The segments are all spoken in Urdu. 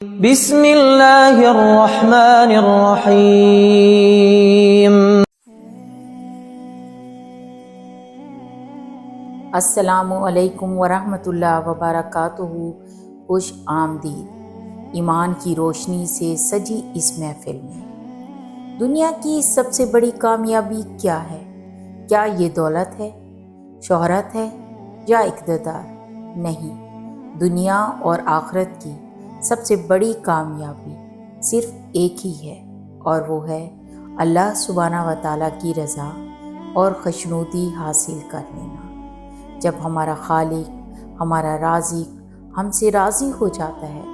بسم اللہ الرحمن الرحیم۔ السلام علیکم ورحمۃ اللہ وبرکاتہ۔ خوش آمدید ایمان کی روشنی سے سجی اس محفل میں۔ دنیا کی سب سے بڑی کامیابی کیا ہے؟ کیا یہ دولت ہے، شہرت ہے یا اقتدار؟ نہیں، دنیا اور آخرت کی سب سے بڑی کامیابی صرف ایک ہی ہے، اور وہ ہے اللہ سبحانہ و تعالیٰ کی رضا اور خوشنودی حاصل کر لینا۔ جب ہمارا خالق، ہمارا رازق ہم سے راضی ہو جاتا ہے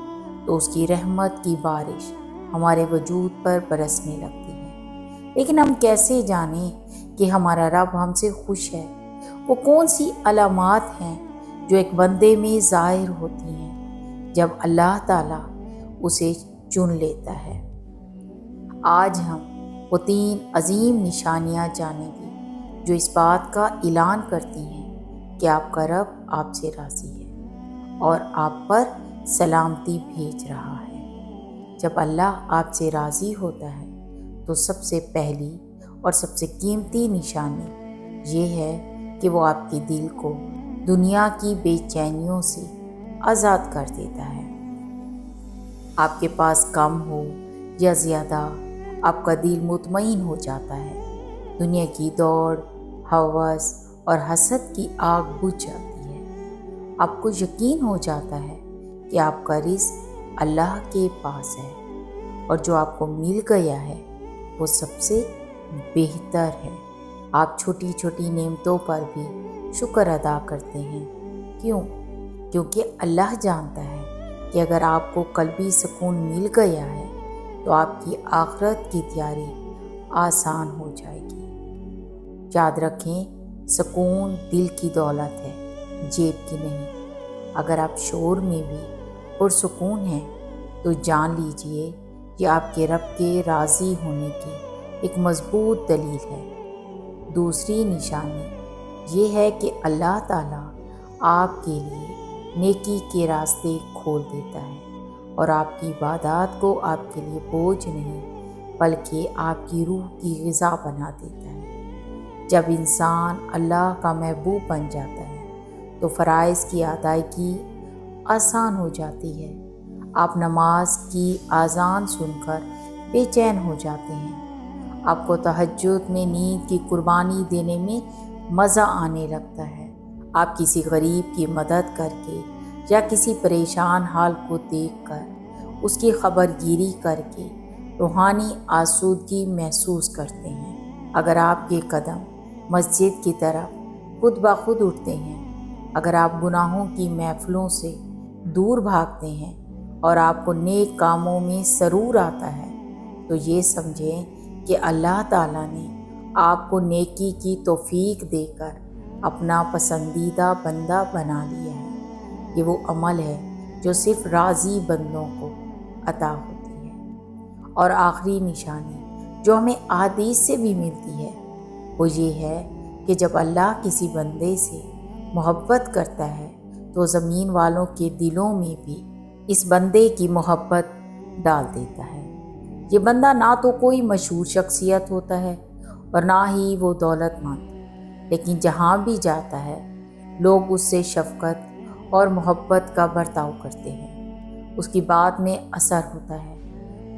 تو اس کی رحمت کی بارش ہمارے وجود پر برسنے لگتی ہے۔ لیکن ہم کیسے جانیں کہ ہمارا رب ہم سے خوش ہے؟ وہ کون سی علامات ہیں جو ایک بندے میں ظاہر ہوتی ہیں جب اللہ تعالیٰ اسے چن لیتا ہے؟ آج ہم وہ 3 عظیم نشانیاں جانیں گے جو اس بات کا اعلان کرتی ہیں کہ آپ کا رب آپ سے راضی ہے اور آپ پر سلامتی بھیج رہا ہے۔ جب اللہ آپ سے راضی ہوتا ہے تو سب سے پہلی اور سب سے قیمتی نشانی یہ ہے کہ وہ آپ کے دل کو دنیا کی بے چینیوں سے آزاد کر دیتا ہے۔ آپ کے پاس کم ہو یا زیادہ، آپ کا دل مطمئن ہو جاتا ہے۔ دنیا کی دوڑ، ہوس اور حسد کی آگ بجھ جاتی ہے۔ آپ کو یقین ہو جاتا ہے کہ آپ کا رزق اللہ کے پاس ہے اور جو آپ کو مل گیا ہے وہ سب سے بہتر ہے۔ آپ چھوٹی چھوٹی نعمتوں پر بھی شکر ادا کرتے ہیں۔ کیوں؟ کیونکہ اللہ جانتا ہے کہ اگر آپ کو قلبی سکون مل گیا ہے تو آپ کی آخرت کی تیاری آسان ہو جائے گی۔ یاد رکھیں، سکون دل کی دولت ہے، جیب کی نہیں۔ اگر آپ شور میں بھی پرسکون ہیں تو جان لیجئے یہ آپ کے رب کے راضی ہونے کی ایک مضبوط دلیل ہے۔ دوسری نشانی یہ ہے کہ اللہ تعالیٰ آپ کے لیے نیکی کے راستے کھول دیتا ہے اور آپ کی عبادات کو آپ کے لیے بوجھ نہیں بلکہ آپ کی روح کی غذا بنا دیتا ہے۔ جب انسان اللہ کا محبوب بن جاتا ہے تو فرائض کی ادائیگی آسان ہو جاتی ہے۔ آپ نماز کی اذان سن کر بے چین ہو جاتے ہیں۔ آپ کو تہجد میں نیند کی قربانی دینے میں مزہ آنے لگتا ہے۔ آپ کسی غریب کی مدد کر کے یا کسی پریشان حال کو دیکھ کر اس کی خبر گیری کر کے روحانی آسودگی محسوس کرتے ہیں۔ اگر آپ کے قدم مسجد کی طرف خود بخود اٹھتے ہیں، اگر آپ گناہوں کی محفلوں سے دور بھاگتے ہیں اور آپ کو نیک کاموں میں سرور آتا ہے تو یہ سمجھیں کہ اللہ تعالیٰ نے آپ کو نیکی کی توفیق دے کر اپنا پسندیدہ بندہ بنا لیا ہے۔ یہ وہ عمل ہے جو صرف راضی بندوں کو عطا ہوتی ہے۔ اور آخری نشانی جو ہمیں احادیث سے بھی ملتی ہے وہ یہ ہے کہ جب اللہ کسی بندے سے محبت کرتا ہے تو زمین والوں کے دلوں میں بھی اس بندے کی محبت ڈال دیتا ہے۔ یہ بندہ نہ تو کوئی مشہور شخصیت ہوتا ہے اور نہ ہی وہ دولت مند، لیکن جہاں بھی جاتا ہے لوگ اس سے شفقت اور محبت کا برتاؤ کرتے ہیں۔ اس کی بات میں اثر ہوتا ہے،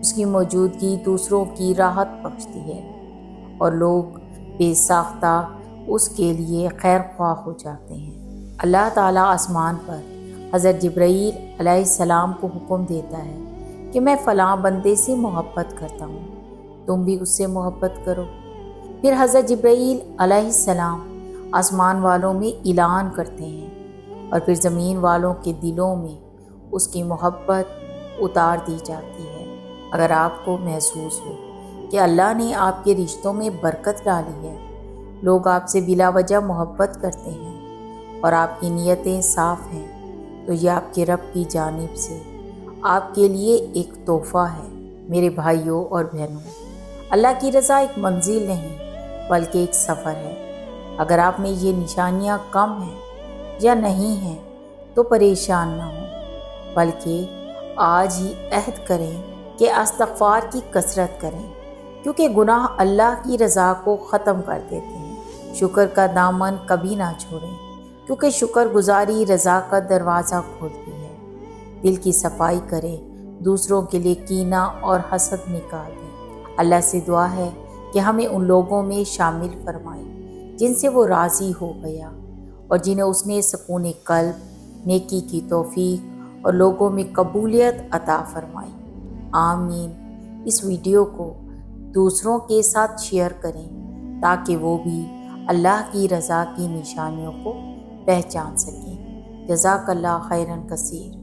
اس کی موجودگی دوسروں کی راحت بخشتی ہے اور لوگ بے ساختہ اس کے لیے خیر خواہ ہو جاتے ہیں۔ اللہ تعالیٰ آسمان پر حضرت جبرائیل علیہ السلام کو حکم دیتا ہے کہ میں فلاں بندے سے محبت کرتا ہوں، تم بھی اس سے محبت کرو۔ پھر حضرت جبرائیل علیہ السلام آسمان والوں میں اعلان کرتے ہیں اور پھر زمین والوں کے دلوں میں اس کی محبت اتار دی جاتی ہے۔ اگر آپ کو محسوس ہو کہ اللہ نے آپ کے رشتوں میں برکت ڈالی ہے، لوگ آپ سے بلا وجہ محبت کرتے ہیں اور آپ کی نیتیں صاف ہیں، تو یہ آپ کے رب کی جانب سے آپ کے لیے ایک تحفہ ہے۔ میرے بھائیوں اور بہنوں، اللہ کی رضا ایک منزل نہیں بلکہ ایک سفر ہے۔ اگر آپ میں یہ نشانیاں کم ہیں یا نہیں ہیں تو پریشان نہ ہوں، بلکہ آج ہی عہد کریں کہ استغفار کی کثرت کریں، کیونکہ گناہ اللہ کی رضا کو ختم کر دیتے ہیں۔ شکر کا دامن کبھی نہ چھوڑیں، کیونکہ شکر گزاری رضا کا دروازہ کھولتی ہے۔ دل کی صفائی کریں، دوسروں کے لیے کینہ اور حسد نکال دیں۔ اللہ سے دعا ہے کہ ہمیں ان لوگوں میں شامل فرمائے جن سے وہ راضی ہو گیا اور جنہیں اس نے سکون قلب، نیکی کی توفیق اور لوگوں میں قبولیت عطا فرمائی۔ آمین۔ اس ویڈیو کو دوسروں کے ساتھ شیئر کریں تاکہ وہ بھی اللہ کی رضا کی نشانیوں کو پہچان سکیں۔ جزاک اللہ خیراً کثیر۔